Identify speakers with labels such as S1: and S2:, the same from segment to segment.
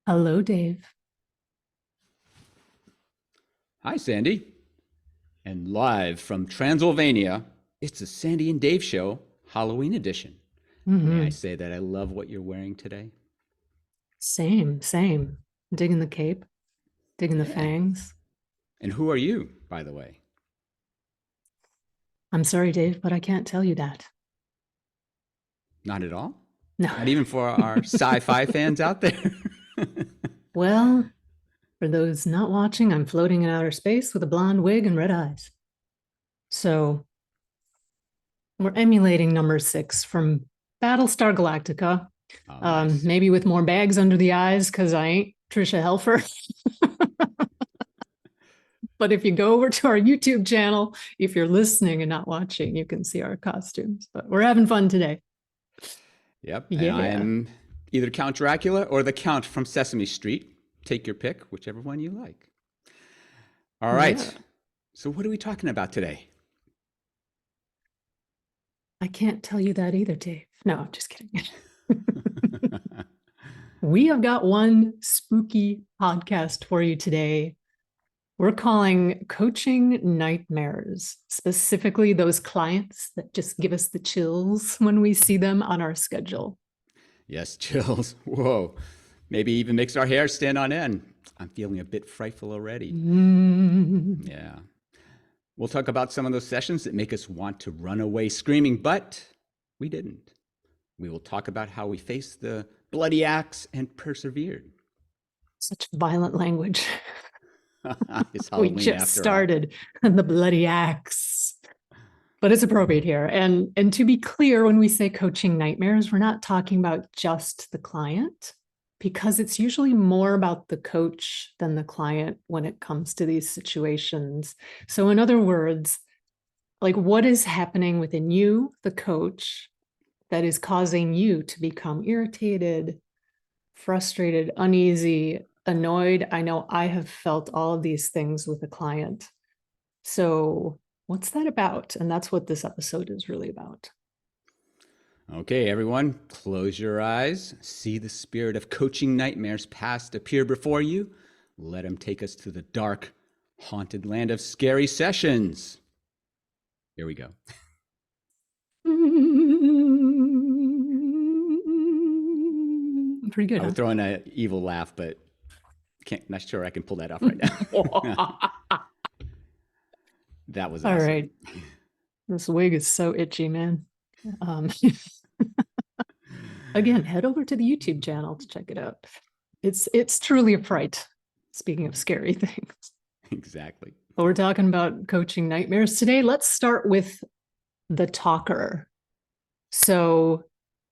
S1: Hello, Dave.
S2: Hi, Sandy. And live from Transylvania, it's the Sandy and Dave Show, Halloween edition. May I
S1: Hmm.
S2: say that I love what you're wearing today?
S1: Same. Digging the cape, digging the
S2: Yeah.
S1: fangs.
S2: And who are you, by the way?
S1: I'm sorry, Dave, but I can't tell you that.
S2: Not at all?
S1: No.
S2: Not even for our sci fi fans out there?
S1: Well, for those not watching, I'm floating in outer space with a blonde wig and red eyes. So we're emulating number 6 from Battlestar Galactica.
S2: Oh, nice.
S1: Maybe with more bags under the eyes because I ain't Trisha Helfer. But if you go over to our YouTube channel, if you're listening and not watching, you can see our costumes. But we're having fun today.
S2: Yep. And I
S1: Yeah.
S2: am either Count Dracula or the Count from Sesame Street. Take your pick, whichever one you like. All
S1: Yeah.
S2: right. So, what are we talking about today?
S1: I can't tell you that either, Dave. No, I'm just kidding. We have got one spooky podcast for you today. We're calling Coaching Nightmares, specifically those clients that just give us the chills when we see them on our schedule.
S2: Yes, chills. Whoa. Maybe even makes our hair stand on end. I'm feeling a bit frightful already.
S1: Mm.
S2: Yeah. We'll talk about some of those sessions that make us want to run away screaming, but we didn't. We will talk about how we faced the bloody axe and persevered.
S1: Such violent language.
S2: It's
S1: We
S2: Halloween
S1: just
S2: after all.
S1: started the bloody axe. But it's appropriate here. And to be clear, when we say coaching nightmares, we're not talking about just the client, because it's usually more about the coach than the client when it comes to these situations. So in other words, like, what is happening within you, the coach, that is causing you to become irritated, frustrated, uneasy, annoyed? I know I have felt all of these things with a client. So what's that about? And that's what this episode is really about.
S2: Okay, everyone, close your eyes. See the spirit of coaching nightmares past appear before you. Let him take us to the dark, haunted land of scary sessions. Here we go.
S1: Pretty good,
S2: I
S1: huh?
S2: would throw in an evil laugh, but not sure I can pull that off right now. That was
S1: All
S2: awesome.
S1: right. This wig is so itchy, man. Um, again, head over to the YouTube channel to check it out. It's truly a fright. Speaking of scary things.
S2: Exactly.
S1: But we're talking about coaching nightmares today. Let's start with the talker. So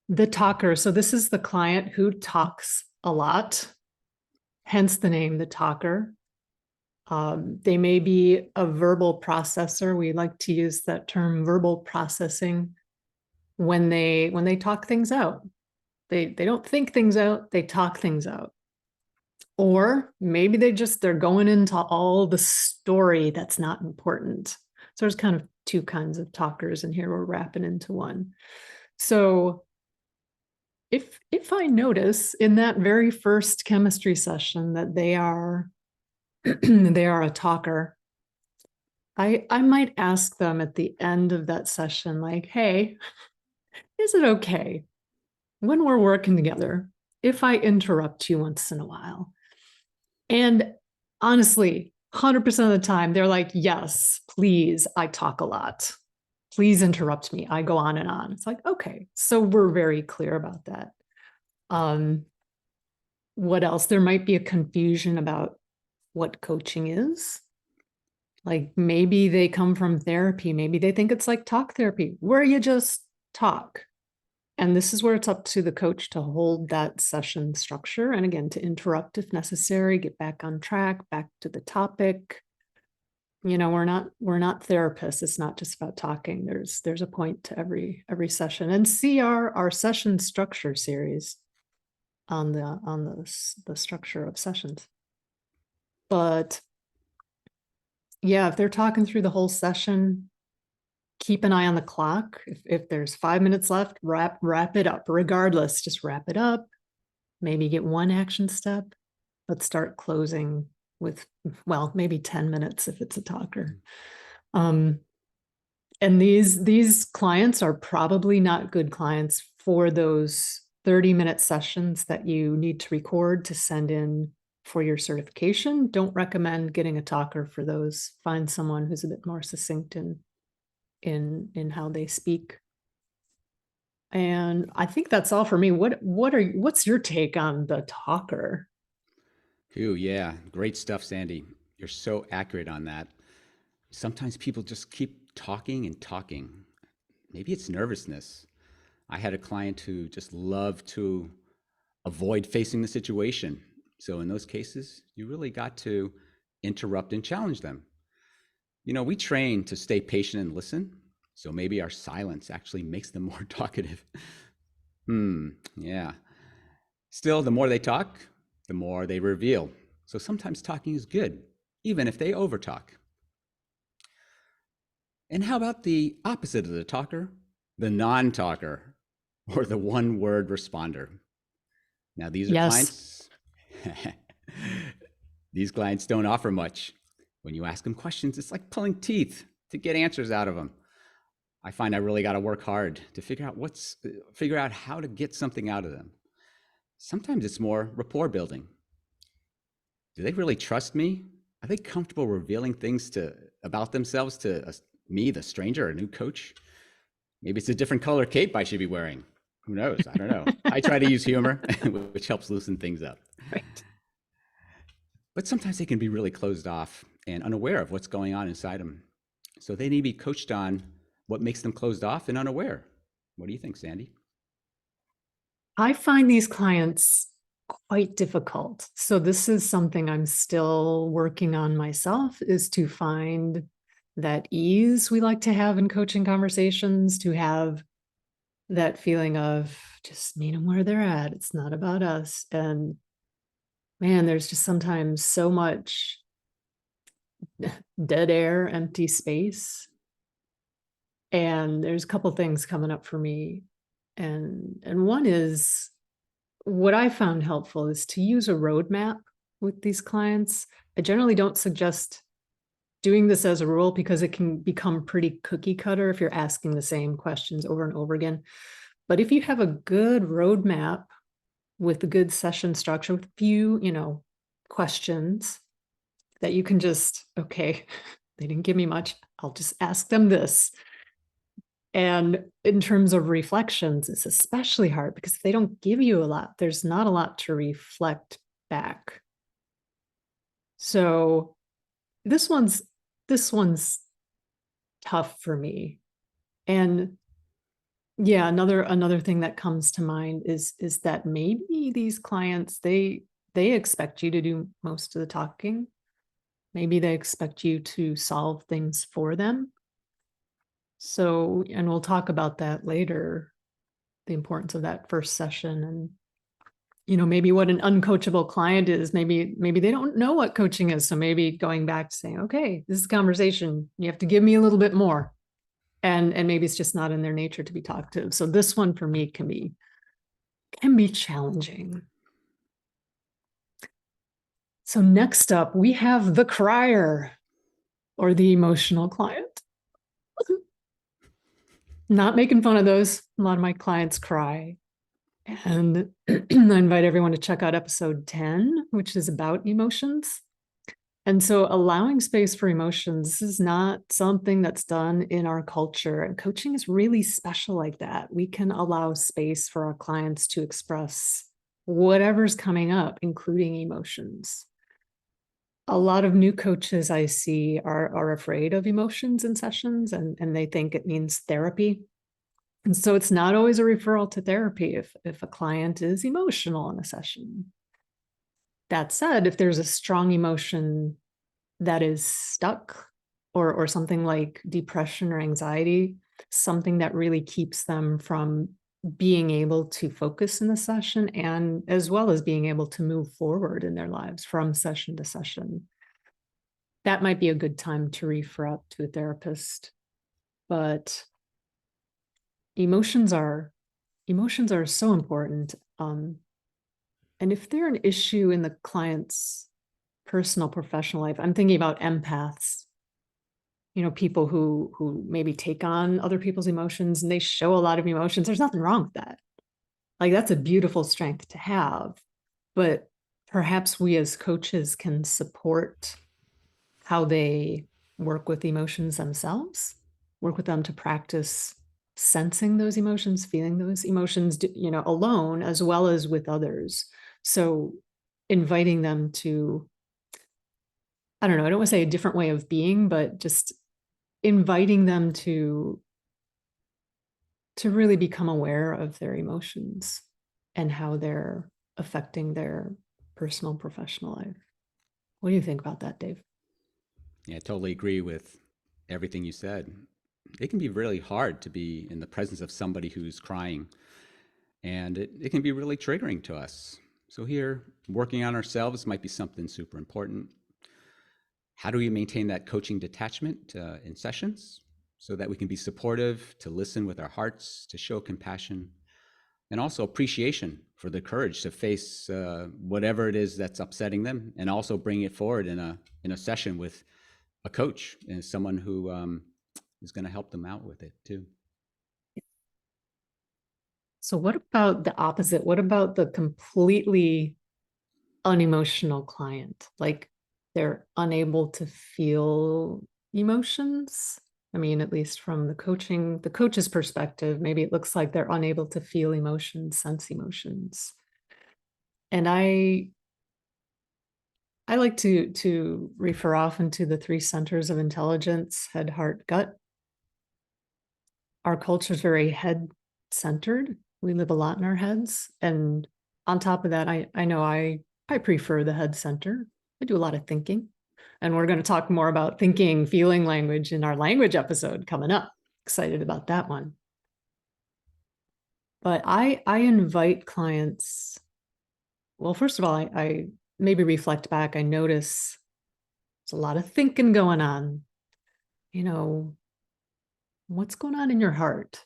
S1: the talker, so this is the client who talks a lot, hence the name, the talker. They may be a verbal processor. We like to use that term, verbal processing, when they talk things out. They don't think things out, they talk things out. Or maybe they're going into all the story that's not important. So there's kind of two kinds of talkers, and here we're wrapping into one. So if I notice in that very first chemistry session that they are they are a talker, I might ask them at the end of that session, like, hey, is it okay when we're working together if I interrupt you once in a while? And honestly, 100% of the time, they're like, yes, please, I talk a lot. Please interrupt me. I go on and on. It's like, okay, so we're very clear about that. Um, what else? There might be a confusion about what coaching is. Like, maybe they come from therapy. Maybe they think it's like talk therapy, where you just talk. And this is where it's up to the coach to hold that session structure. And again, to interrupt if necessary, get back on track, back to the topic. You know, we're not therapists. It's not just about talking. There's a point to every session. And see our session structure series on the structure of sessions. But yeah, if they're talking through the whole session, keep an eye on the clock. If there's 5 minutes left, wrap it up. Regardless, just wrap it up. Maybe get one action step, let's start closing with, well, maybe 10 minutes if it's a talker. And these clients are probably not good clients for those 30-minute sessions that you need to record to send in for your certification. Don't recommend getting a talker for those. Find someone who's a bit more succinct in how they speak. And I think that's all for me. What's your take on the talker?
S2: Ooh, yeah, great stuff, Sandy. You're so accurate on that. Sometimes people just keep talking and talking. Maybe it's nervousness. I had a client who just loved to avoid facing the situation. So in those cases, you really got to interrupt and challenge them. We train to stay patient and listen. So maybe our silence actually makes them more talkative. Yeah. Still, the more they talk, the more they reveal. So sometimes talking is good, even if they overtalk. And how about the opposite of the talker? The non-talker, or the one-word responder. Now, these are
S1: Yes.
S2: clients. These clients don't offer much. When you ask them questions, it's like pulling teeth to get answers out of them. I find I really got to work hard to figure out how to get something out of them. Sometimes it's more rapport building. Do they really trust me? Are they comfortable revealing things about themselves to me, the stranger, a new coach? Maybe it's a different color cape I should be wearing. Who knows? I don't know. I try to use humor, which helps loosen things up.
S1: Right.
S2: But sometimes they can be really closed off and unaware of what's going on inside them. So they need to be coached on what makes them closed off and unaware. What do you think, Sandy?
S1: I find these clients quite difficult. So this is something I'm still working on myself, is to find that ease we like to have in coaching conversations, to have that feeling of just meet them where they're at. It's not about us. And man, there's just sometimes so much dead air, empty space. And there's a couple things coming up for me. And one is, what I found helpful is to use a roadmap with these clients. I generally don't suggest doing this as a rule because it can become pretty cookie cutter if you're asking the same questions over and over again. But if you have a good roadmap with a good session structure, with a few, questions that you can just, okay, they didn't give me much, I'll just ask them this. And in terms of reflections, it's especially hard because if they don't give you a lot, there's not a lot to reflect back. So this one's tough for me. And yeah, another thing that comes to mind is that maybe these clients, they expect you to do most of the talking. Maybe they expect you to solve things for them. So, and we'll talk about that later, the importance of that first session, and maybe what an uncoachable client is. Maybe they don't know what coaching is. So maybe going back to saying, okay, this is a conversation. You have to give me a little bit more. And maybe it's just not in their nature to be talkative. So this one for me can be challenging. So next up, we have the crier, or the emotional client. Not making fun of those. A lot of my clients cry. And I invite everyone to check out episode 10, which is about emotions. And so allowing space for emotions is not something that's done in our culture. And coaching is really special like that. We can allow space for our clients to express whatever's coming up, including emotions. A lot of new coaches I see are afraid of emotions in sessions, and they think it means therapy. And so it's not always a referral to therapy if a client is emotional in a session. That said, if there's a strong emotion that is stuck, or something like depression or anxiety, something that really keeps them from being able to focus in the session, and as well as being able to move forward in their lives from session to session, that might be a good time to refer out to a therapist. But emotions are so important. And if they're an issue in the client's personal, professional life, I'm thinking about empaths, people who maybe take on other people's emotions and they show a lot of emotions. There's nothing wrong with that. Like, that's a beautiful strength to have. But perhaps we as coaches can support how they work with emotions themselves, work with them to practice sensing those emotions, feeling those emotions, alone as well as with others. So inviting them to, I don't know, I don't want to say a different way of being, but just inviting them to really become aware of their emotions and how they're affecting their personal, professional life. What do you think about that, Dave?
S2: Yeah, I totally agree with everything you said. It can be really hard to be in the presence of somebody who's crying, and it can be really triggering to us. So, here, working on ourselves might be something super important. How do we maintain that coaching detachment in sessions so that we can be supportive, to listen with our hearts, to show compassion, and also appreciation for the courage to face whatever it is that's upsetting them, and also bring it forward in a session with a coach and someone who is going to help them out with it too.
S1: So what about the opposite? What about the completely unemotional client? Like, they're unable to feel emotions. I mean, at least from the coach's perspective, maybe it looks like they're unable to feel emotions, sense emotions. And I like to refer often to the three centers of intelligence: head, heart, gut. Our culture is very head centered. We live a lot in our heads. And on top of that, I know I prefer the head center. I do a lot of thinking. And we're going to talk more about thinking, feeling language in our language episode coming up. Excited about that one. But I invite clients. Well, first of all, I maybe reflect back. I notice there's a lot of thinking going on. What's going on in your heart?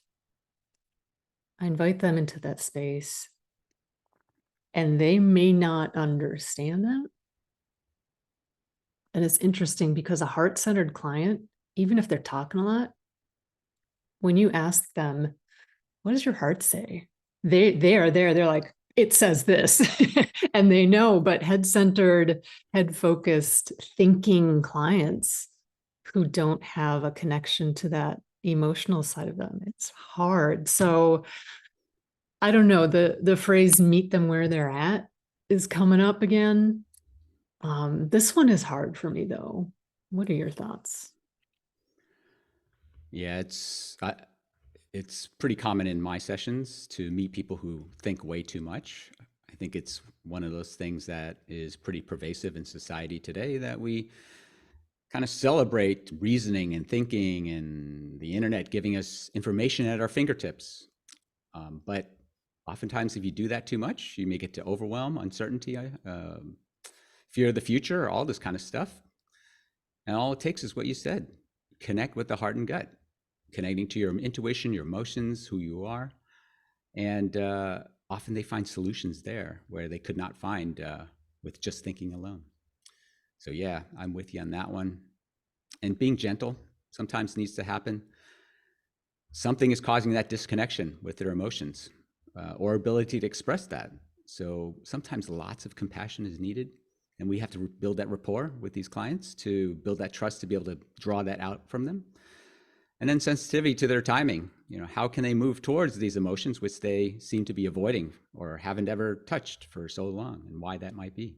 S1: I invite them into that space, and they may not understand that. And it's interesting because a heart-centered client, even if they're talking a lot, when you ask them, what does your heart say? They are there. They're like, it says this. And they know. But head-centered, head-focused thinking clients who don't have a connection to that emotional side of them, it's hard. So I don't know, the phrase meet them where they're at is coming up again. This one is hard for me though. What are your thoughts?
S2: Yeah, it's pretty common in my sessions to meet people who think way too much. I think it's one of those things that is pretty pervasive in society today, that we kind of celebrate reasoning and thinking and the internet giving us information at our fingertips. But oftentimes, if you do that too much, you may get to overwhelm, uncertainty, fear of the future, all this kind of stuff. And all it takes is what you said: connect with the heart and gut, connecting to your intuition, your emotions, who you are. And often they find solutions there where they could not find with just thinking alone. So, yeah, I'm with you on that one. And being gentle sometimes needs to happen. Something is causing that disconnection with their emotions or ability to express that. So sometimes lots of compassion is needed, and we have to build that rapport with these clients to build that trust, to be able to draw that out from them. And then sensitivity to their timing. How can they move towards these emotions which they seem to be avoiding or haven't ever touched for so long, and why that might be,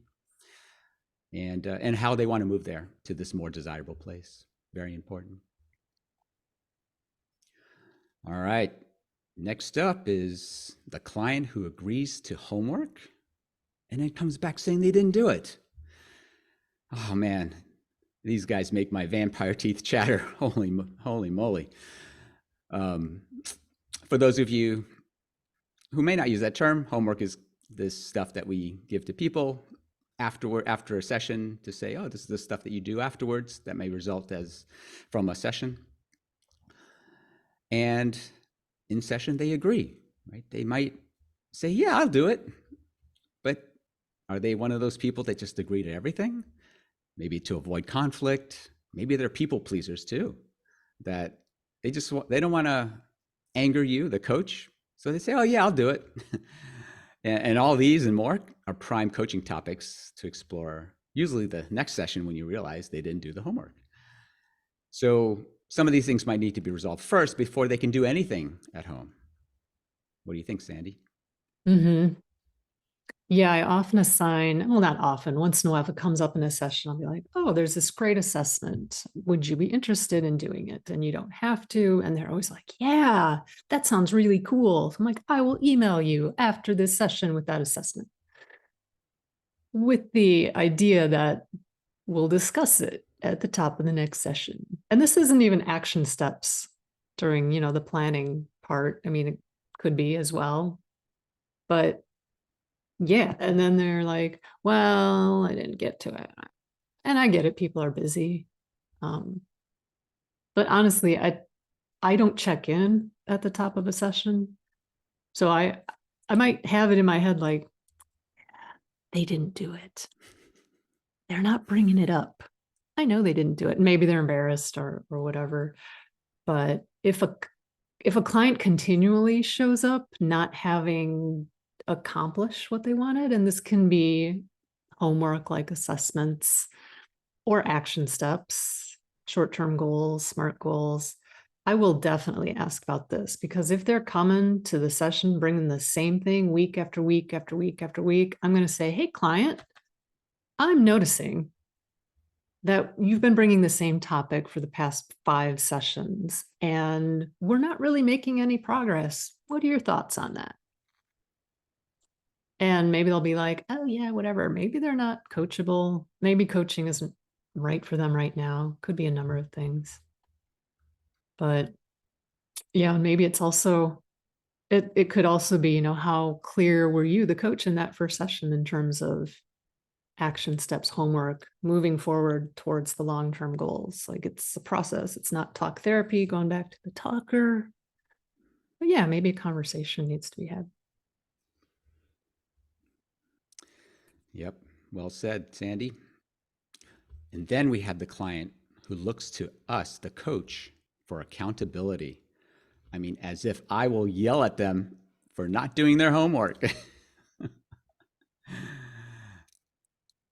S2: and how they want to move there to this more desirable place. Very important. All right. Next up is the client who agrees to homework and then comes back saying they didn't do it. Oh man, these guys make my vampire teeth chatter. Holy moly. Um, for those of you who may not use that term, homework is this stuff that we give to people after a session to say, oh, this is the stuff that you do afterwards that may result as from a session. And in session, they agree, right? They might say, yeah, I'll do it. But Are they one of those people that just agree to everything? Maybe to avoid conflict. Maybe they're people pleasers too, that they don't want to anger you, the coach. So they say, oh yeah, I'll do it. And all these and more are prime coaching topics to explore, usually the next session when you realize they didn't do the homework. So some of these things might need to be resolved first before they can do anything at home. What do you think, Sandy?
S1: Mm-hmm. Yeah, I often assign, well, not often, once in a while, if it comes up in a session, I'll be like, oh, there's this great assessment. Would you be interested in doing it? And you don't have to. And they're always like, yeah, that sounds really cool. So I'm like, I will email you after this session with that assessment, with the idea that we'll discuss it at the top of the next session. And this isn't even action steps during, the planning part. I mean, it could be as well, but yeah. And then they're like, well, I didn't get to it. And I get it. People are busy. Um, but honestly, I don't check in at the top of a session. So I might have it in my head like, they didn't do it. They're not bringing it up. I know they didn't do it. Maybe they're embarrassed or whatever. But if a client continually shows up not having accomplished what they wanted, and this can be homework like assessments or action steps, short-term goals, SMART goals, I will definitely ask about this, because if they're coming to the session bringing the same thing week after week after week after week, I'm going to say, hey, client, I'm noticing that you've been bringing the same topic for the past 5 sessions, and we're not really making any progress. What are your thoughts on that? And maybe they'll be like, oh, yeah, whatever. Maybe they're not coachable. Maybe coaching isn't right for them right now. Could be a number of things. But yeah, maybe it's also, it could also be, how clear were you, the coach, in that first session in terms of action steps, homework, moving forward towards the long-term goals. Like, it's a process. It's not talk therapy, going back to the talker. But yeah, maybe a conversation needs to be had.
S2: Yep. Well said, Sandy. And then we have the client who looks to us, the coach, for accountability. I mean, as if I will yell at them for not doing their homework.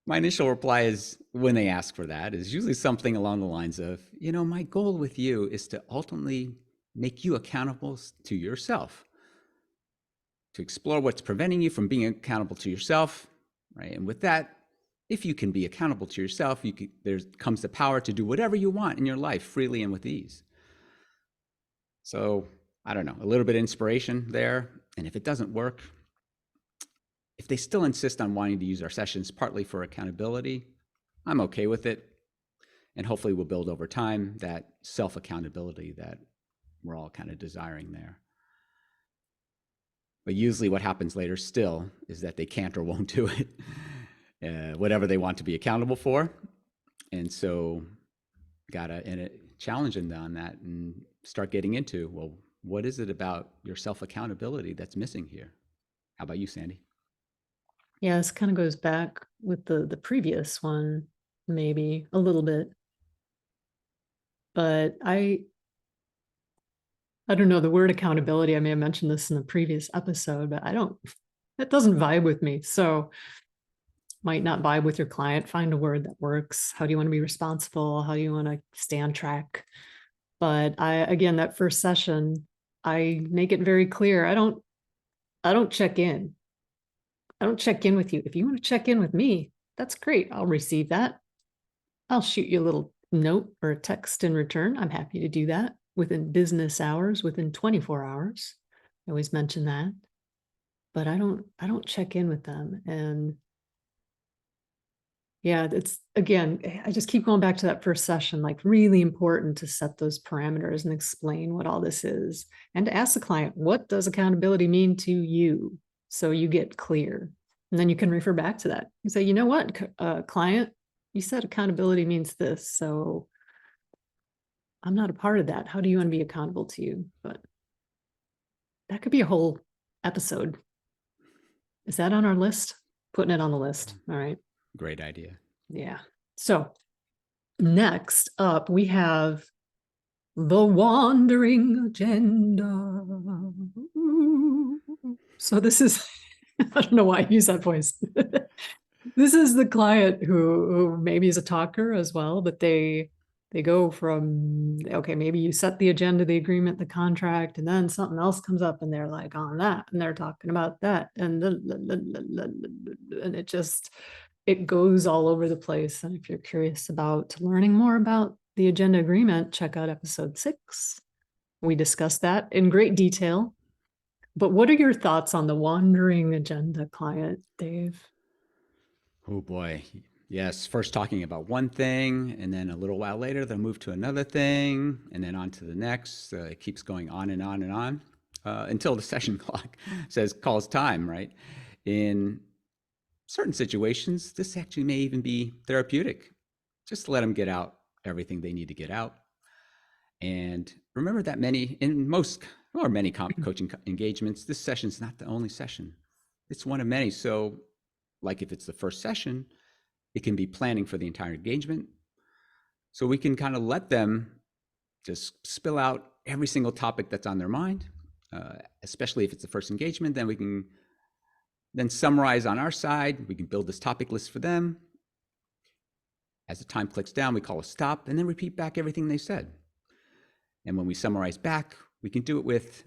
S2: My initial reply is, when they ask for that, is usually something along the lines of, my goal with you is to ultimately make you accountable to yourself, to explore what's preventing you from being accountable to yourself, right? And with that, if you can be accountable to yourself, there comes the power to do whatever you want in your life freely and with ease. So I don't know, a little bit of inspiration there. And if it doesn't work, if they still insist on wanting to use our sessions partly for accountability, I'm okay with it. And hopefully we'll build over time that self-accountability that we're all kind of desiring there. But usually what happens later still is that they can't or won't do it, whatever they want to be accountable for. And so gotta challenge them on that and start getting into, well, what is it about your self-accountability that's missing here? How about you, Sandy?
S1: Yeah, this kind of goes back with the previous one, maybe a little bit. But I don't know, the word accountability, I may have mentioned this in the previous episode, but it doesn't vibe with me. So might not vibe with your client. Find a word that works. How do you want to be responsible? How do you want to stay on track? But again, that first session, I make it very clear. I don't check in. I don't check in with you. If you want to check in with me, that's great. I'll receive that. I'll shoot you a little note or a text in return. I'm happy to do that within business hours, within 24 hours. I always mention that. But I don't check in with them. And yeah, it's, again, I just keep going back to that first session, like, really important to set those parameters and explain what all this is, and to ask the client, what does accountability mean to you? So you get clear, and then you can refer back to that. You say, you know what, client, you said accountability means this, so I'm not a part of that. How do you want to be accountable to you? But that could be a whole episode. Is that on our list? putting it on the list. All right.
S2: Great idea.
S1: Yeah. So next up, we have the wandering agenda. So this is, I don't know why I use that voice. This is the client who maybe is a talker as well, but they go from, okay, maybe you set the agenda, the agreement, the contract, and then something else comes up and they're like on that and they're talking about that and it goes all over the place. And if you're curious about learning more about the agenda agreement, check out episode 6. We discussed that in great detail. But what are your thoughts on the wandering agenda client, Dave?
S2: Oh boy. Yes, first talking about one thing, and then a little while later, they'll move to another thing, and then on to the next. It keeps going on and on and on until the session clock says calls time, right? In certain situations, this actually may even be therapeutic. Just let them get out everything they need to get out. And remember that many coaching engagements, this session's not the only session. It's one of many. So like if it's the first session, it can be planning for the entire engagement. So we can kind of let them just spill out every single topic that's on their mind, especially if it's the first engagement. Then we can then summarize on our side. We can build this topic list for them. As the time clicks down, we call a stop and then repeat back everything they said. And when we summarize back, we can do it with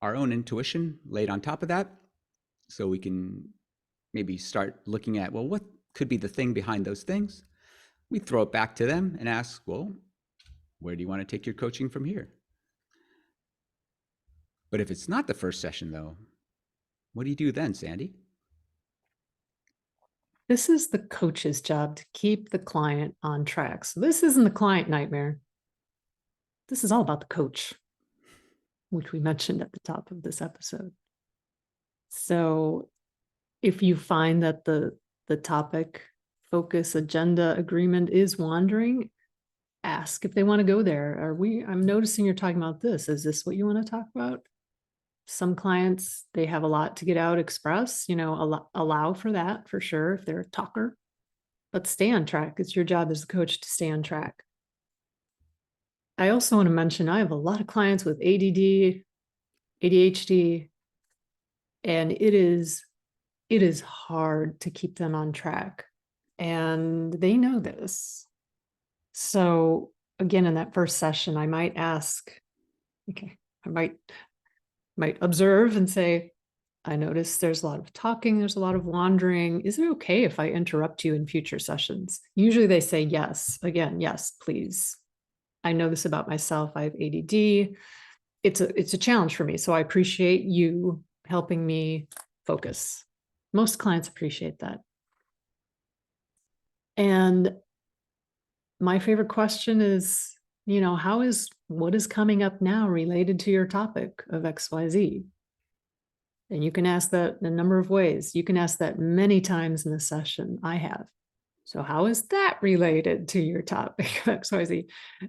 S2: our own intuition laid on top of that. So we can maybe start looking at, well, what could be the thing behind those things? We throw it back to them and ask, well, where do you want to take your coaching from here? But if it's not the first session, though, what do you do then, Sandy?
S1: This is the coach's job to keep the client on track. So this isn't the client nightmare. This is all about the coach, which we mentioned at the top of this episode. So if you find that the topic, focus, agenda, agreement is wandering, ask if they want to go there. I'm noticing you're talking about this. Is this what you want to talk about? Some clients, they have a lot to get out, express, allow for that for sure if they're a talker, but stay on track. It's your job as a coach to stay on track. I also want to mention, I have a lot of clients with ADD, ADHD, and it is hard to keep them on track. And they know this. So again, in that first session, I might ask, okay, I might observe and say, I notice there's a lot of talking, there's a lot of wandering. Is it okay if I interrupt you in future sessions? Usually they say yes. Again, yes, please. I know this about myself. I have ADD. It's a challenge for me. So I appreciate you helping me focus. Most clients appreciate that. And my favorite question is, what is coming up now related to your topic of XYZ? And you can ask that in a number of ways. You can ask that many times in the session. I have. So how is that related to your topic of XYZ?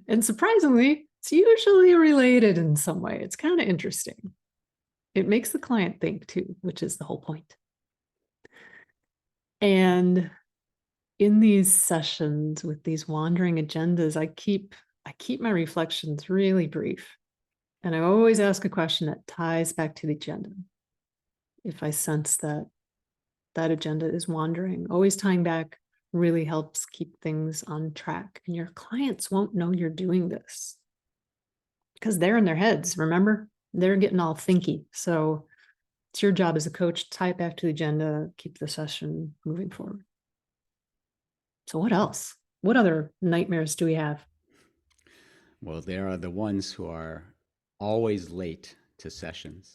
S1: And surprisingly, it's usually related in some way. It's kind of interesting. It makes the client think too, which is the whole point. And in these sessions with these wandering agendas, I keep my reflections really brief. And I always ask a question that ties back to the agenda. If I sense that agenda is wandering, always tying back really helps keep things on track. And your clients won't know you're doing this because they're in their heads. Remember, they're getting all thinky. So it's your job as a coach to tie it back to the agenda, keep the session moving forward. So what else? What other nightmares do we have?
S2: Well, there are the ones who are always late to sessions.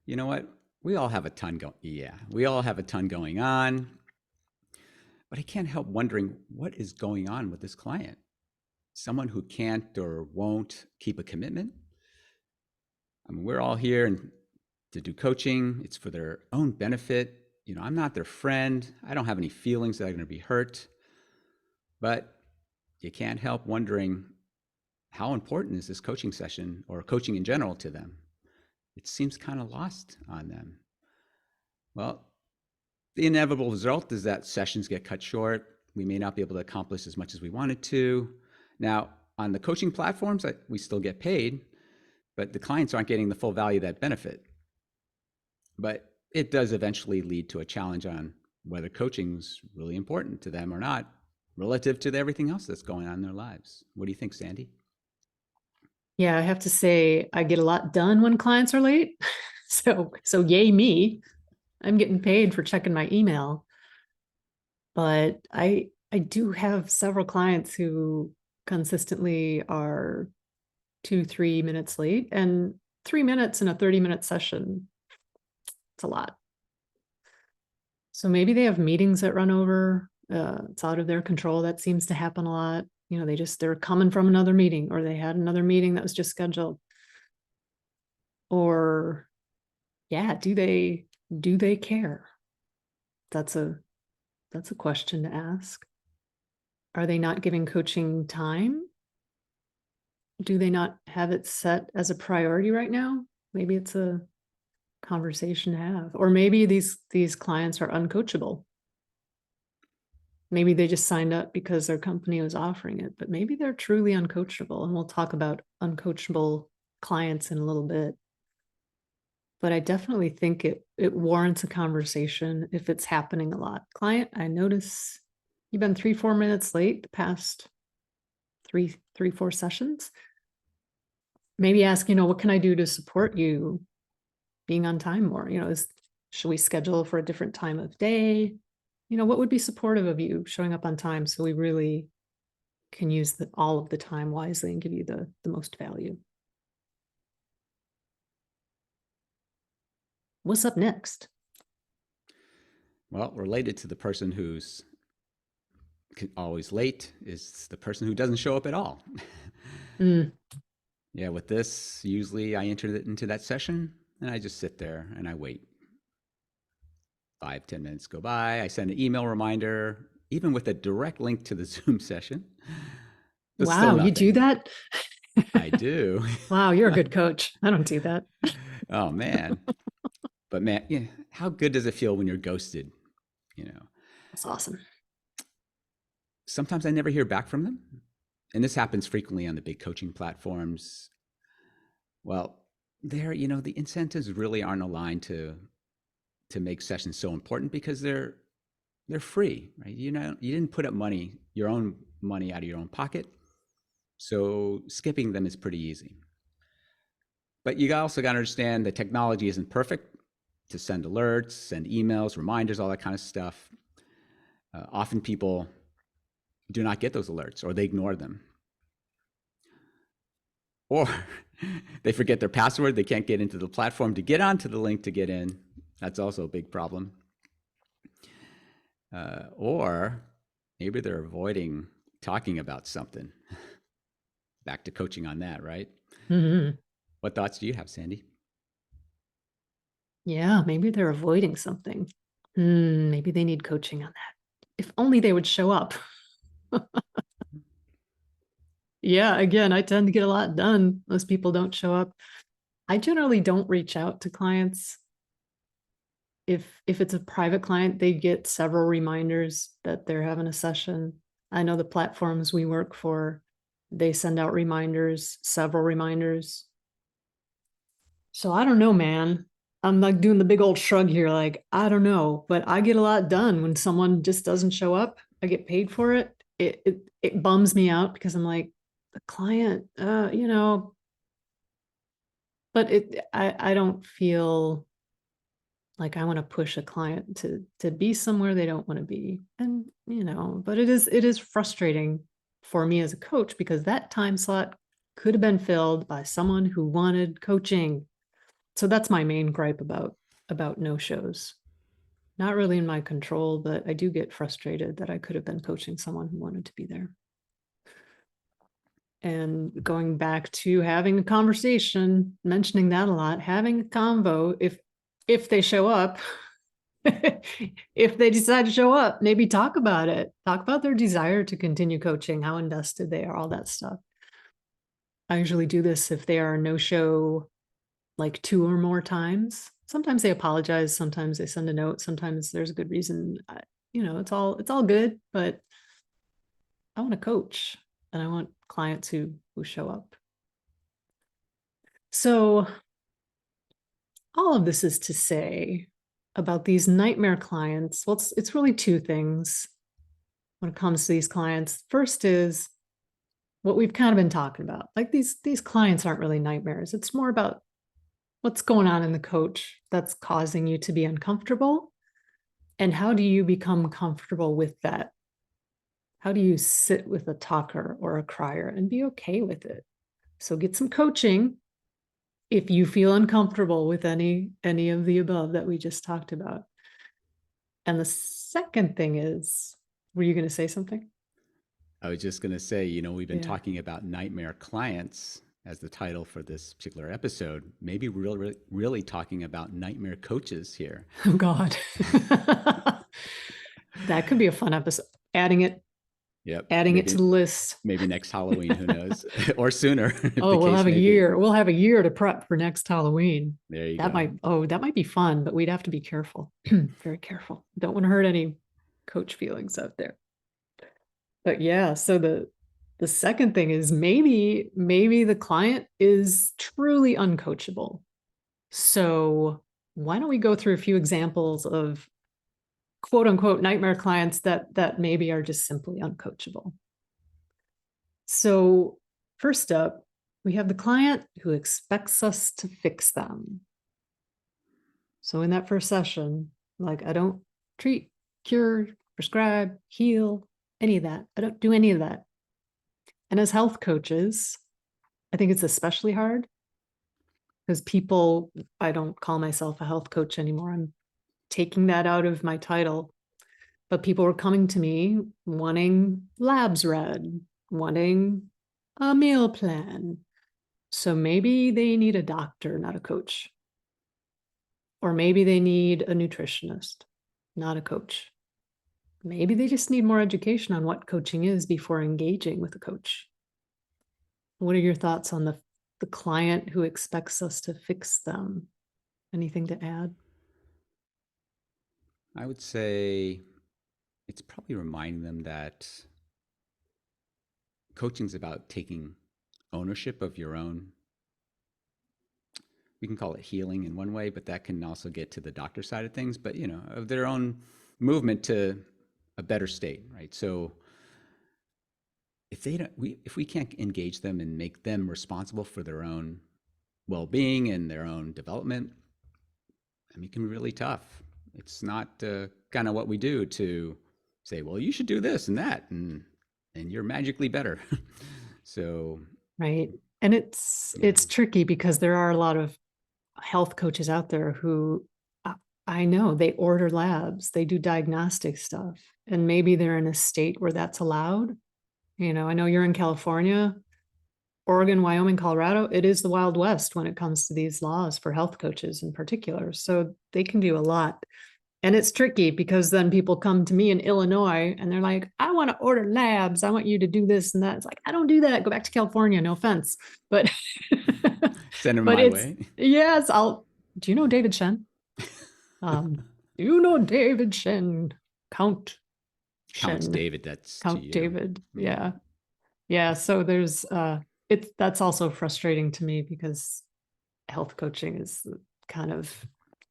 S2: You know what? We all have a ton going on. But I can't help wondering what is going on with this client. Someone who can't or won't keep a commitment. I mean, we're all here to do coaching. It's for their own benefit. I'm not their friend. I don't have any feelings that are going to be hurt. But you can't help wondering, how important is this coaching session or coaching in general to them? It seems kind of lost on them. Well, The inevitable result is that sessions get cut short. We may not be able to accomplish as much as we wanted to. Now, on the coaching platforms, we still get paid, but the clients aren't getting the full value of that benefit. But it does eventually lead to a challenge on whether coaching's really important to them or not, relative to everything else that's going on in their lives. What do you think, Sandy?
S1: Yeah, I have to say I get a lot done when clients are late. So yay me. I'm getting paid for checking my email. But I do have several clients who consistently are 2-3 minutes late, and 3 minutes in a 30-minute session, it's a lot. So maybe they have meetings that run over. It's out of their control. That seems to happen a lot. They're coming from another meeting, or they had another meeting that was just scheduled. Or yeah, do they care? That's a question to ask. Are they not giving coaching time? Do they not have it set as a priority right now? Maybe it's a conversation to have. Or maybe these clients are uncoachable. Maybe they just signed up because their company was offering it, but maybe they're truly uncoachable. And we'll talk about uncoachable clients in a little bit. But I definitely think it warrants a conversation if it's happening a lot. Client, I notice you've been 3-4 minutes late the past 3-4 sessions. Maybe ask, what can I do to support you being on time more? Should we schedule for a different time of day? What would be supportive of you showing up on time so we really can use all of the time wisely and give you the most value? What's up next?
S2: Well, related to the person who's always late is the person who doesn't show up at all. Yeah, with this, usually I enter into that session and I just sit there and I wait. 5-10 minutes go by. I send an email reminder, even with a direct link to the Zoom session.
S1: Wow, you do that?
S2: I do.
S1: Wow, you're a good coach. I don't do that.
S2: Oh, man. But man, how good does it feel when you're ghosted?
S1: That's awesome.
S2: Sometimes I never hear back from them. And this happens frequently on the big coaching platforms. Well, the incentives really aren't aligned to make sessions so important because they're free, right? You didn't put up your own money out of your own pocket. So skipping them is pretty easy. But you also got to understand the technology isn't perfect to send alerts, send emails, reminders, all that kind of stuff. Often people do not get those alerts, or they ignore them. Or they forget their password. They can't get into the platform to get onto the link to get in. That's also a big problem. Or maybe they're avoiding talking about something. Back to coaching on that, right?
S1: Mm-hmm.
S2: What thoughts do you have, Sandy?
S1: Yeah, maybe they're avoiding something. Maybe they need coaching on that. If only they would show up. Yeah, again, I tend to get a lot done. Most people don't show up. I generally don't reach out to clients. If it's a private client, they get several reminders that they're having a session. I know the platforms we work for, they send out reminders, several reminders. So I don't know, man. I'm like doing the big old shrug here, like, I don't know, but I get a lot done when someone just doesn't show up. I get paid for it. It bums me out because I'm like, the client, but I don't feel like I want to push a client to be somewhere they don't want to be. And, but it is frustrating for me as a coach because that time slot could have been filled by someone who wanted coaching. So that's my main gripe about no-shows. Not really in my control, but I do get frustrated that I could have been coaching someone who wanted to be there. And going back to having a conversation, mentioning that a lot, having a convo, if they show up, if they decide to show up, maybe talk about it. Talk about their desire to continue coaching, how invested they are, all that stuff. I usually do this if they are no-show like 2 or more times. sometimes they apologize, sometimes they send a note, sometimes there's a good reason. It's all good, but I want to coach and I want clients who show up. So all of this is to say about these nightmare clients. Well, it's really two things when it comes to these clients. First is what we've kind of been talking about. Like these clients aren't really nightmares. It's more about what's going on in the coach that's causing you to be uncomfortable, and how do you become comfortable with that? How do you sit with a talker or a crier and be okay with it? So get some coaching if you feel uncomfortable with any of the above that we just talked about. And the second thing is, were you going to say something?
S2: I was just going to say, we've been
S1: Yeah.
S2: talking about nightmare clients as the title for this particular episode. Maybe we're really talking about nightmare coaches here.
S1: Oh God. That could be a fun episode. Adding it
S2: Yep.
S1: adding it to the list.
S2: Maybe next Halloween, who knows? Or sooner, if
S1: Oh,
S2: the
S1: we'll
S2: case
S1: have a
S2: may be.
S1: year. We'll have a year to prep for next Halloween.
S2: There you
S1: That
S2: go.
S1: might be fun, but we'd have to be careful. Very careful. Don't want to hurt any coach feelings out there. But yeah, so the second thing is maybe the client is truly uncoachable. So why don't we go through a few examples of quote unquote nightmare clients that maybe are just simply uncoachable. So first up, we have the client who expects us to fix them. So in that first session, like I don't treat, cure, prescribe, heal, any of that. I don't do any of that. And as health coaches, I think it's especially hard because I don't call myself a health coach anymore. I'm taking that out of my title. But people were coming to me wanting labs read, wanting a meal plan. So maybe they need a doctor, not a coach. Or maybe they need a nutritionist, not a coach. Maybe they just need more education on what coaching is before engaging with a coach. What are your thoughts on the client who expects us to fix them? Anything to add?
S2: I would say it's probably reminding them that coaching is about taking ownership of your own. We can call it healing in one way, but that can also get to the doctor side of things, but of their own movement to a better state, right? So if we can't engage them and make them responsible for their own well-being and their own development, I mean, it can be really tough. It's not kind of what we do to say, well, you should do this and that, and you're magically better. So
S1: Right. And it's tricky because there are a lot of health coaches out there who I know they order labs, they do diagnostic stuff, and maybe they're in a state where that's allowed. I know you're in California, Oregon, Wyoming, Colorado. It is the Wild West when it comes to these laws for health coaches in particular. So they can do a lot. And it's tricky because then people come to me in Illinois and they're like, I want to order labs. I want you to do this and that. It's like, I don't do that. Go back to California. No offense. But
S2: send them
S1: but
S2: my
S1: it's
S2: way.
S1: yes, do you know David Shen? Do you know David Shen? Count
S2: Counts
S1: Shen.
S2: David, that's to
S1: Count
S2: you.
S1: David.
S2: Yeah.
S1: Yeah. Yeah. So there's that's also frustrating to me because health coaching is kind of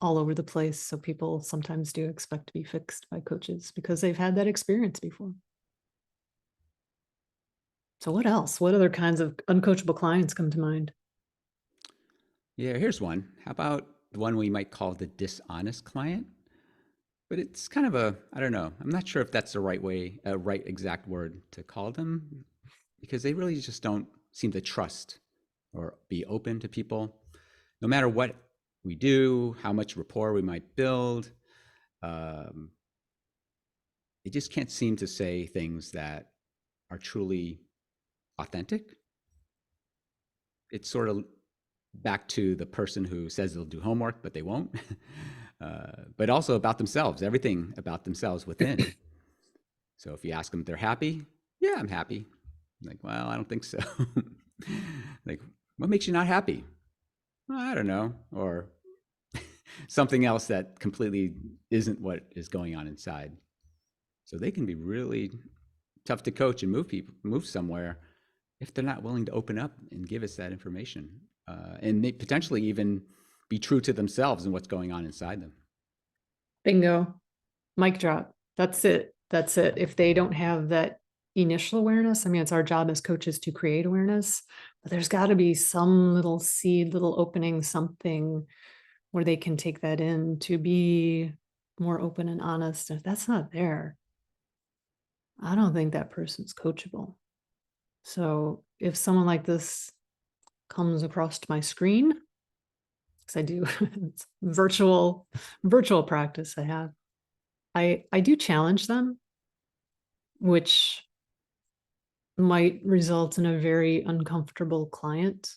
S1: all over the place. So people sometimes do expect to be fixed by coaches because they've had that experience before. So what else? What other kinds of uncoachable clients come to mind?
S2: Yeah, here's one. How about the one we might call the dishonest client? But it's kind of I don't know. I'm not sure if that's the right exact word to call them, because they really just don't seem to trust or be open to people. No matter what we do, how much rapport we might build, um, they just can't seem to say things that are truly authentic. It's sort of back to the person who says they'll do homework, but they won't. But also about themselves, everything about themselves within. So if you ask them if they're happy, yeah, I'm happy. Like, well, I don't think so. Like, what makes you not happy? Well, I don't know. Or something else that completely isn't what is going on inside. So they can be really tough to coach and move somewhere if they're not willing to open up and give us that information, and they potentially even be true to themselves and what's going on inside them.
S1: Bingo. Mic drop. That's it. That's it. If they don't have that initial awareness, I mean, it's our job as coaches to create awareness, but there's got to be some little seed, little opening, something where they can take that in to be more open and honest. If that's not there, I don't think that person's coachable. So if someone like this comes across my screen, because I do it's virtual practice I have, I do challenge them, which might result in a very uncomfortable client,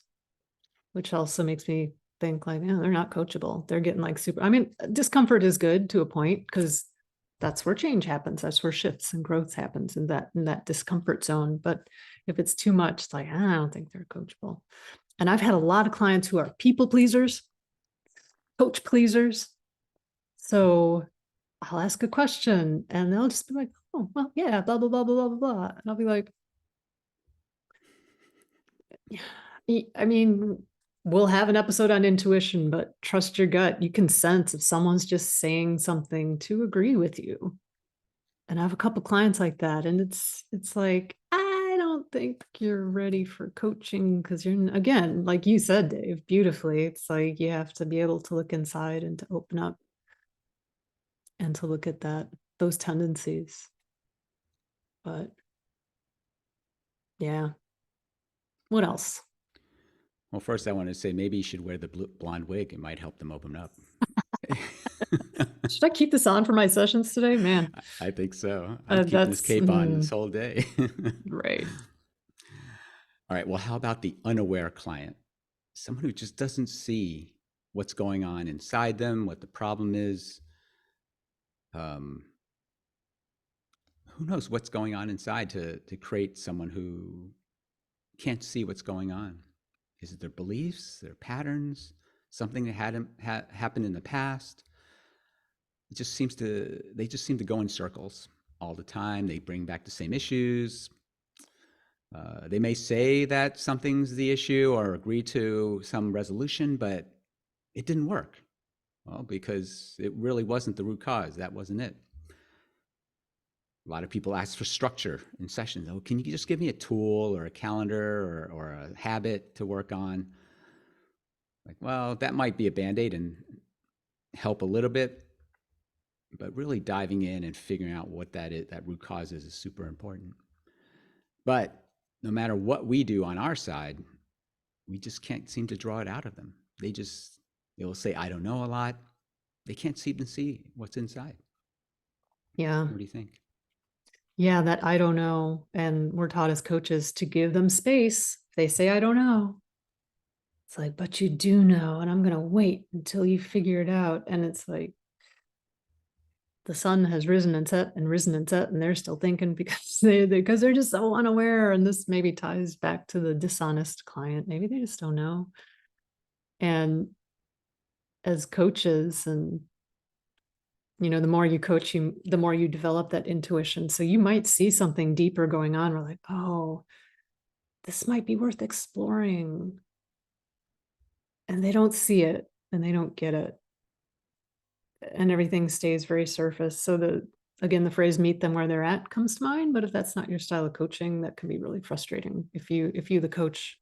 S1: which also makes me think like, yeah, they're not coachable. They're getting like super, I mean, discomfort is good to a point because that's where change happens. That's where shifts and growth happens in that discomfort zone. But if it's too much, it's like, I don't think they're coachable. And I've had a lot of clients who are people pleasers, coach pleasers. So I'll ask a question and they'll just be like, oh, well, yeah, blah, blah, blah, blah, blah, blah. And I'll be like, I mean, we'll have an episode on intuition, but trust your gut. You can sense if someone's just saying something to agree with you. And I have a couple clients like that. And it's like, I don't think you're ready for coaching because you're, again, like you said, Dave, beautifully, it's like you have to be able to look inside and to open up and to look at those tendencies. But yeah. What else?
S2: Well, first, I want to say maybe you should wear the blonde wig. It might help them open up.
S1: Should I keep this on for my sessions today? Man,
S2: I think so. I'm keeping this
S1: that's
S2: cape on this whole day.
S1: right.
S2: All right. Well, how about the unaware client? Someone who just doesn't see what's going on inside them, what the problem is. Who knows what's going on inside to create someone who can't see what's going on? Is it their beliefs, their patterns, something that happened in the past? They just seem to go in circles all the time. They bring back the same issues. They may say that something's the issue or agree to some resolution, but it didn't work. Well, because it really wasn't the root cause. That wasn't it. A lot of people ask for structure in sessions. Oh, can you just give me a tool or a calendar or a habit to work on? Like, well, that might be a Band-Aid and help a little bit, but really diving in and figuring out what that root cause is super important. But no matter what we do on our side, we just can't seem to draw it out of them. They'll say, I don't know a lot. They can't seem to see what's inside.
S1: Yeah.
S2: What do you think?
S1: Yeah, that I don't know. And we're taught as coaches to give them space. If they say, I don't know, it's like, but you do know, and I'm going to wait until you figure it out. And it's like, the sun has risen and set and risen and set, and they're still thinking because they're just so unaware. And this maybe ties back to the dishonest client. Maybe they just don't know. And as coaches, and the more you coach, the more you develop that intuition. So you might see something deeper going on. We're like, oh, this might be worth exploring. And they don't see it and they don't get it. And everything stays very surface. So again, the phrase meet them where they're at comes to mind. But if that's not your style of coaching, that can be really frustrating. If you, the coach,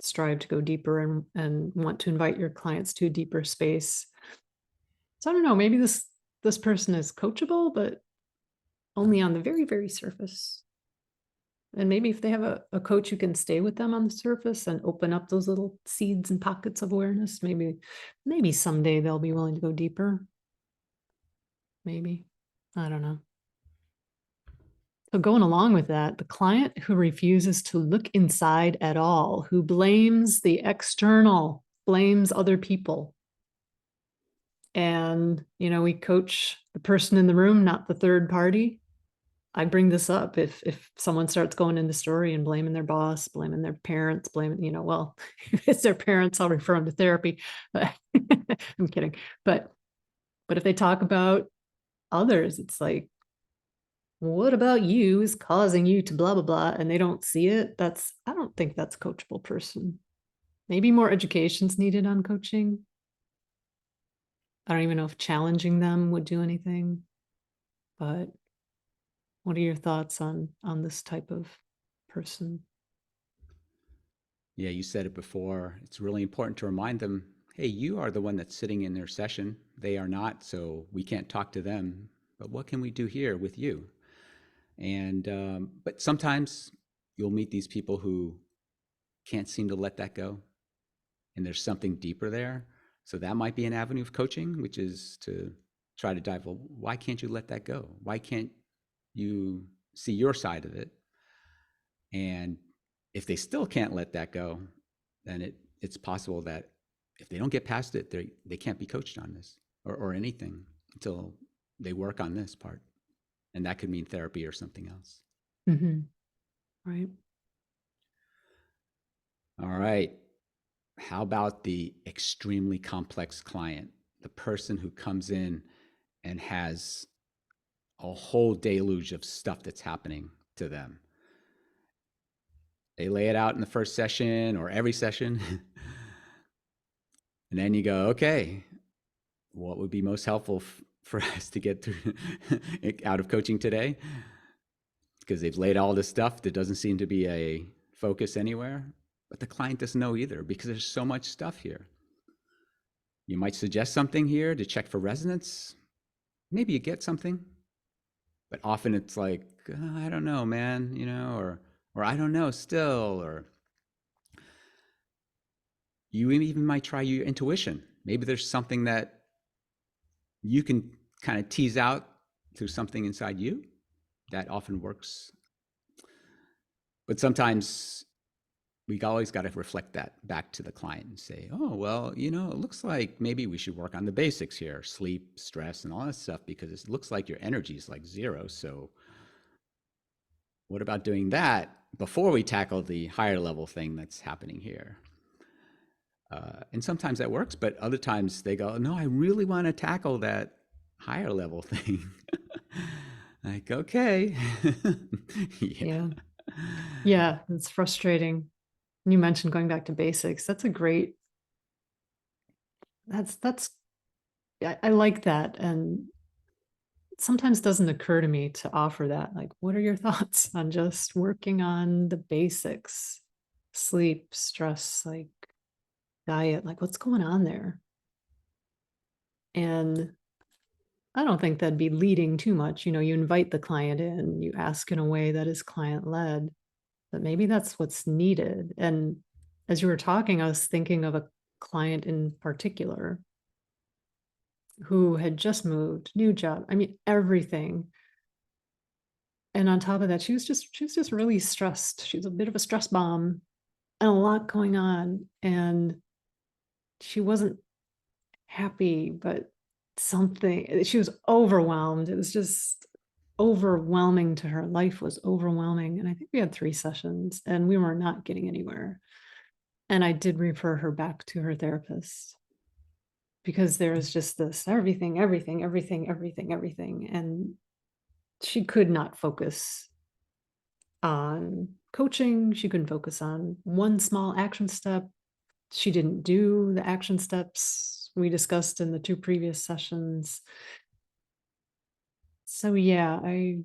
S1: strive to go deeper and want to invite your clients to a deeper space. So I don't know, maybe this person is coachable, but only on the very, very surface. And maybe if they have a coach who can stay with them on the surface and open up those little seeds and pockets of awareness, maybe someday they'll be willing to go deeper. Maybe. I don't know. So going along with that, the client who refuses to look inside at all, who blames the external, blames other people. And, we coach the person in the room, not the third party. I bring this up if someone starts going in the story and blaming their boss, blaming their parents, blaming, well, if it's their parents, I'll refer them to therapy. But I'm kidding. But if they talk about others, it's like, what about you is causing you to blah blah blah, and they don't see it. I don't think that's a coachable person. Maybe more education's needed on coaching. I don't even know if challenging them would do anything. But what are your thoughts on this type of person?
S2: Yeah, you said it before. It's really important to remind them, hey, you are the one that's sitting in their session. They are not, so we can't talk to them. But what can we do here with you? And but sometimes you'll meet these people who can't seem to let that go, and there's something deeper there. So that might be an avenue of coaching, which is to try to dive. Well, why can't you let that go? Why can't you see your side of it? And if they still can't let that go, then it's possible that if they don't get past it, they can't be coached on this or anything until they work on this part. And that could mean therapy or something else.
S1: Mm-hmm. Right.
S2: All right. How about the extremely complex client, the person who comes in and has a whole deluge of stuff that's happening to them? They lay it out in the first session or every session. And then you go, okay, what would be most helpful for us to get through out of coaching today? Because they've laid all this stuff that doesn't seem to be a focus anywhere, but the client doesn't know either because there's so much stuff here. You might suggest something here to check for resonance. Maybe you get something, but often it's like, I don't know, man, or I don't know still, or you even might try your intuition. Maybe there's something that you can kind of tease out through something inside you. That often works. But sometimes we always got to reflect that back to the client and say, oh, well, it looks like maybe we should work on the basics here, sleep, stress, and all that stuff, because it looks like your energy is like zero. So what about doing that before we tackle the higher level thing that's happening here? And sometimes that works, but other times they go, no, I really want to tackle that higher level thing. Like, okay. Yeah.
S1: Yeah. Yeah. It's frustrating. You mentioned going back to basics. That's a great, I like that. And sometimes doesn't occur to me to offer that. Like, what are your thoughts on just working on the basics? Sleep, stress, like diet, like what's going on there? And I don't think that'd be leading too much. You invite the client in, you ask in a way that is client led, but maybe that's what's needed. And as you were talking, I was thinking of a client in particular who had just moved, new job. I mean, everything. And on top of that, she was just really stressed. She's a bit of a stress bomb and a lot going on. And she wasn't happy, but she was overwhelmed. It was just overwhelming to her. Life was overwhelming. And I think we had 3 sessions and we were not getting anywhere. And I did refer her back to her therapist because there was just this everything, everything, everything, everything, everything. And she could not focus on coaching. She couldn't focus on one small action step. She didn't do the action steps we discussed in the 2 previous sessions. So yeah, I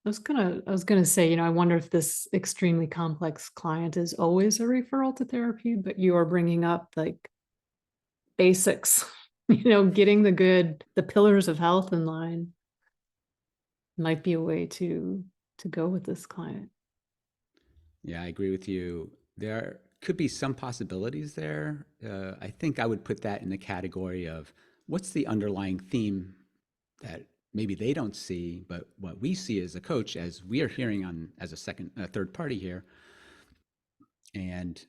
S1: was gonna say, I wonder if this extremely complex client is always a referral to therapy, but you are bringing up like basics, getting the pillars of health in line might be a way to go with this client.
S2: Yeah, I agree with you. There could be some possibilities there. I think I would put that in the category of what's the underlying theme that maybe they don't see, but what we see as a coach, as we are hearing on as a third party here. And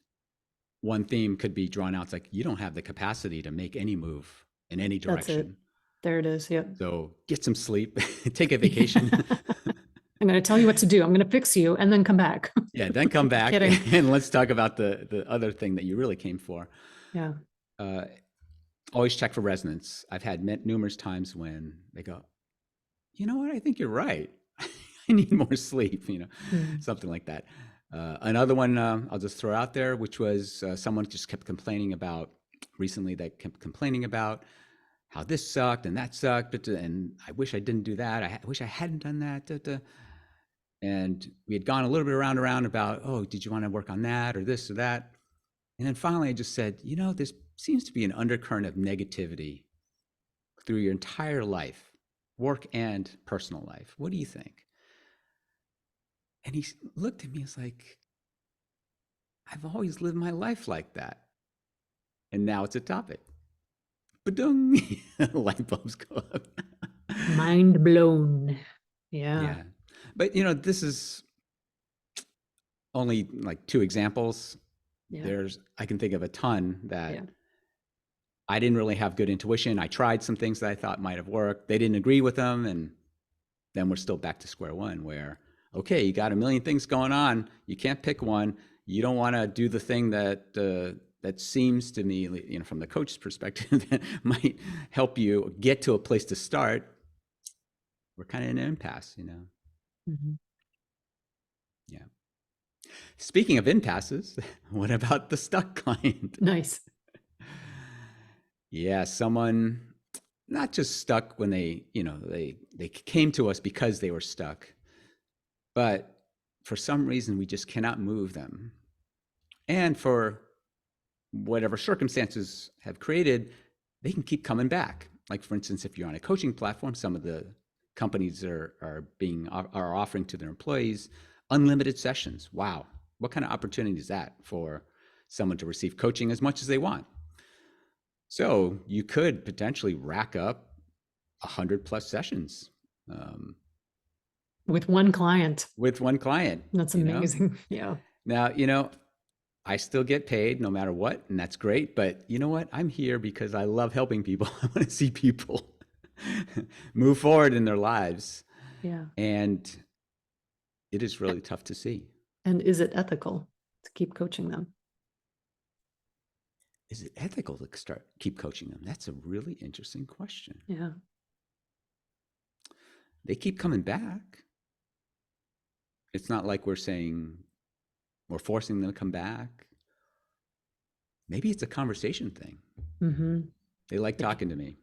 S2: one theme could be drawn out. It's like, you don't have the capacity to make any move in any
S1: That's it.
S2: direction.
S1: There it is. Yep.
S2: So get some sleep, take a vacation.
S1: I'm going to tell you what to do. I'm going to fix you and then come back.
S2: Yeah, then come back
S1: Kidding.
S2: and let's talk about the other thing that you really came for.
S1: Yeah.
S2: Uh, Always check for resonance. I've had met numerous times when they go, you know what, I think you're right. I need more sleep,
S1: Mm.
S2: something like that. Another one I'll just throw out there, which was someone just kept complaining about recently, that kept complaining about how this sucked and that sucked, and I wish I didn't do that. I wish I hadn't done that. Da, da. And we had gone a little bit around about, oh, did you want to work on that or this or that? And then finally I just said, there seems to be an undercurrent of negativity through your entire life, work and personal life. What do you think? And he looked at me, it's like, I've always lived my life like that. And now it's a topic. Ba-dung! Light bulbs go up.
S1: Mind blown. Yeah.
S2: Yeah. But, this is only like two examples.
S1: Yeah.
S2: I can think of a ton that
S1: Yeah.
S2: I didn't really have good intuition. I tried some things that I thought might have worked. They didn't agree with them. And then we're still back to square one where, okay, you got a million things going on. You can't pick one. You don't want to do the thing that seems to me, from the coach's perspective, that might help you get to a place to start. We're kind of in an impasse,
S1: Mm-hmm.
S2: Yeah. Speaking of impasses, what about the stuck client?
S1: Nice.
S2: Yeah, someone not just stuck when they came to us because they were stuck, but for some reason we just cannot move them. And for whatever circumstances have created, they can keep coming back. Like, for instance, if you're on a coaching platform, some of the companies are offering to their employees unlimited sessions. Wow, what kind of opportunity is that for someone to receive coaching as much as they want? So you could potentially rack up 100+ sessions
S1: With one client.
S2: with one client.
S1: That's amazing. Yeah.
S2: Now, I still get paid no matter what, and that's great. But you know what? I'm here because I love helping people. I want to see people move forward in their lives.
S1: Yeah.
S2: And it is really tough to see.
S1: And is it ethical to keep coaching them?
S2: Is it ethical to keep coaching them? That's a really interesting question.
S1: Yeah.
S2: They keep coming back. It's not like we're saying we're forcing them to come back. Maybe it's a conversation thing.
S1: Mm-hmm.
S2: They like talking to me.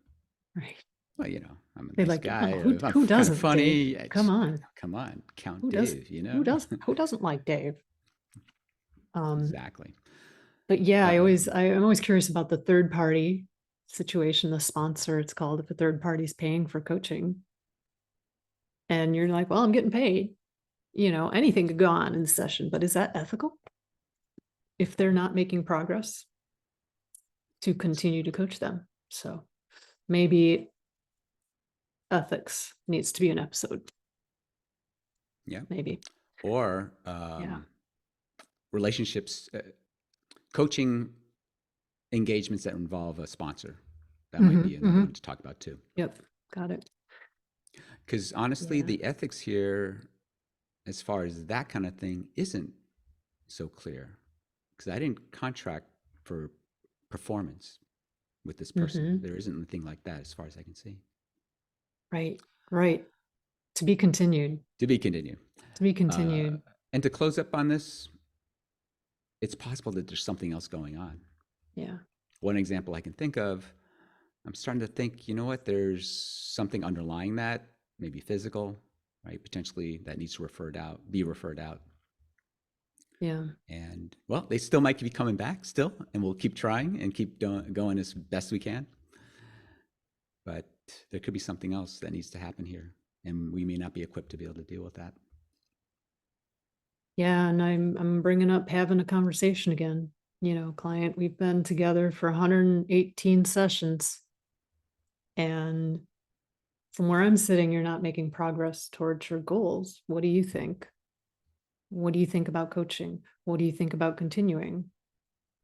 S1: Right.
S2: Well, I'm a
S1: They
S2: nice
S1: like,
S2: guy.
S1: oh, who
S2: I'm kind
S1: doesn't,
S2: of funny.
S1: Dave? Come on.
S2: Come on, Count
S1: Who
S2: Dave,
S1: does, who doesn't like Dave?
S2: Exactly.
S1: But yeah, I'm always curious about the third party situation, the sponsor, it's called, if a third party's paying for coaching. And you're like, well, I'm getting paid. Anything could go on in the session, but is that ethical? If they're not making progress to continue to coach them. So maybe ethics needs to be an episode.
S2: Yeah.
S1: Maybe.
S2: Or
S1: Yeah.
S2: relationships, coaching engagements that involve a sponsor. That might be another one to talk about too.
S1: Yep. Got it.
S2: Because honestly,
S1: Yeah.
S2: the ethics here, as far as that kind of thing, isn't so clear. Because I didn't contract for performance with this person. There isn't anything like that as far as I can see.
S1: Right. Right. To be continued.
S2: To be continued.
S1: To be continued.
S2: And to close up on this, it's possible that there's something else going on.
S1: Yeah.
S2: One example I can think of, I'm starting to think, you know what, there's something underlying that, maybe physical, right? Potentially that needs to be referred out.
S1: Yeah.
S2: And well, they still might be coming back still, and we'll keep trying and keep going as best we can. But there could be something else that needs to happen here, and we may not be equipped to be able to deal with that.
S1: Yeah, and I'm bringing up having a conversation again. Client, we've been together for 118 sessions. And from where I'm sitting, you're not making progress towards your goals. What do you think? What do you think about coaching? What do you think about continuing?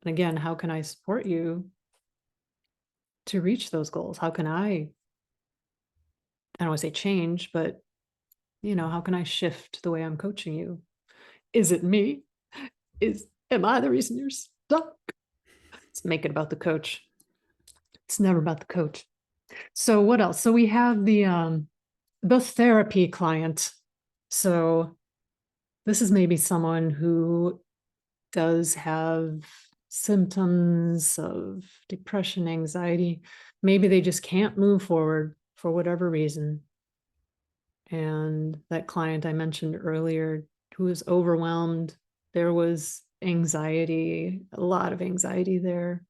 S1: And again, how can I support you to reach those goals? How can I don't want to say change, but how can I shift the way I'm coaching you? Is it me? Am I the reason you're stuck? Let's make it about the coach. It's never about the coach. So what else? So we have the therapy client. So this is maybe someone who does have symptoms of depression, anxiety. Maybe they just can't move forward for whatever reason. And that client I mentioned earlier who was overwhelmed, there was anxiety, a lot of anxiety there.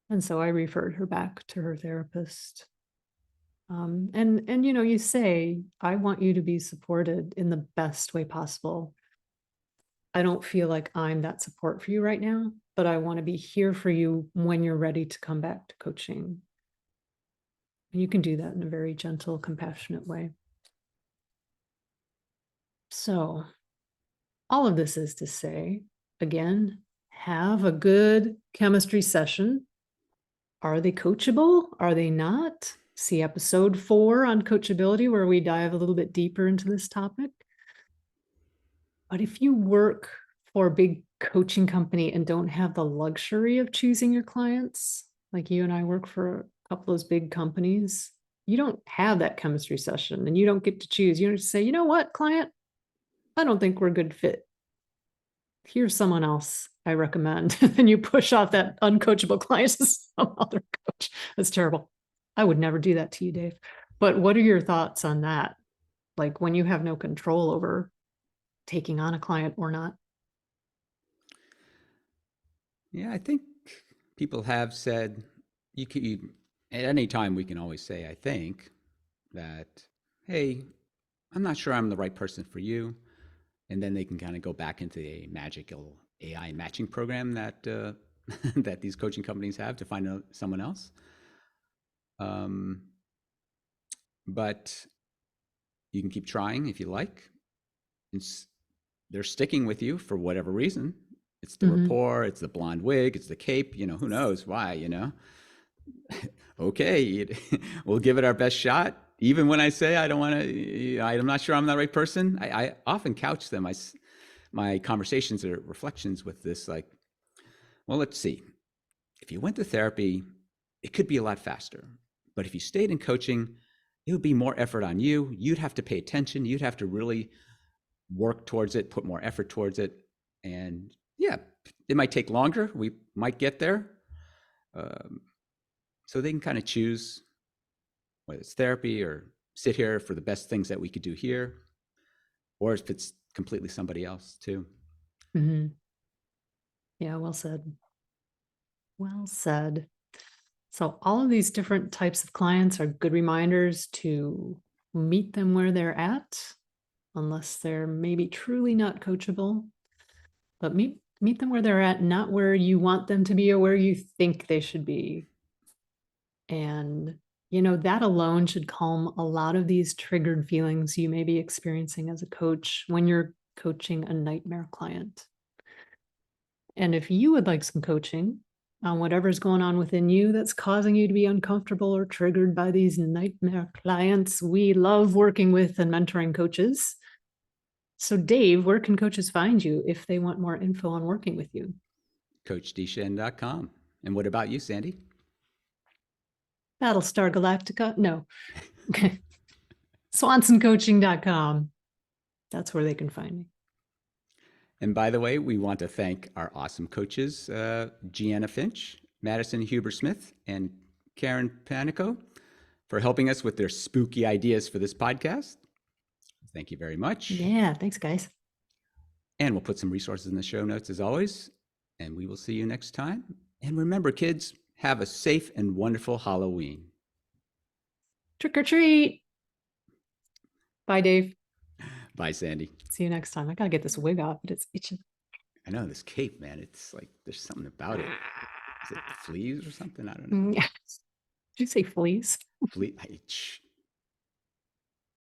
S1: And so I referred her back to her therapist. And you say, I want you to be supported in the best way possible. I don't feel like I'm that support for you right now, but I want to be here for you when you're ready to come back to coaching. And you can do that in a very gentle, compassionate way. So all of this is to say, again, have a good chemistry session. Are they coachable? Are they not? See episode 4 on coachability, where we dive a little bit deeper into this topic. But if you work for a big coaching company and don't have the luxury of choosing your clients, like you and I work for a couple of those big companies, you don't have that chemistry session and you don't get to choose. You don't say, you know what, client, I don't think we're a good fit. Here's someone else I recommend. And you push off that uncoachable client to some other coach. That's terrible. I would never do that to you, Dave. But what are your thoughts on that? Like when you have no control over taking on a client or not?
S2: Yeah, I think people have said at any time we can always say, I think, that, hey, I'm not sure I'm the right person for you. And then they can kind of go back into a magical AI matching program that that these coaching companies have to find someone else. But you can keep trying if you like. They're sticking with you for whatever reason. It's the rapport, it's the blonde wig, it's the cape, who knows why, Okay, we'll give it our best shot. Even when I say I don't want to, I'm not sure I'm the right person, I often couch them. My conversations or reflections with this, like, well, let's see. If you went to therapy, it could be a lot faster. But if you stayed in coaching, it would be more effort on you. You'd have to pay attention. You'd have to really work towards it, put more effort towards it. And yeah, it might take longer. We might get there. So they can kind of choose whether it's therapy or sit here for the best things that we could do here, or if it's completely somebody else too.
S1: Yeah, well said. Well said. So all of these different types of clients are good reminders to meet them where they're at, unless they're maybe truly not coachable. But meet them where they're at, not where you want them to be or where you think they should be. And that alone should calm a lot of these triggered feelings you may be experiencing as a coach when you're coaching a nightmare client. And if you would like some coaching on whatever's going on within you that's causing you to be uncomfortable or triggered by these nightmare clients, we love working with and mentoring coaches. So Dave, where can coaches find you if they want more info on working with you?
S2: CoachDshen.com. And what about you, Sandy?
S1: Battlestar Galactica? No. SwansonCoaching.com. That's where they can find me.
S2: And by the way, we want to thank our awesome coaches, Gianna Finch, Madison Huber-Smith, and Karen Panico for helping us with their spooky ideas for this podcast. Thank you very much.
S1: Yeah, thanks, guys.
S2: And we'll put some resources in the show notes as always. And we will see you next time. And remember, kids, have a safe and wonderful Halloween.
S1: Trick or treat. Bye, Dave.
S2: Bye, Sandy.
S1: See you next time. I gotta get this wig off, but it's itching.
S2: I know this cape, man. It's like there's something about it. Is it fleas or something? I don't know.
S1: Did you say fleas?
S2: Flea.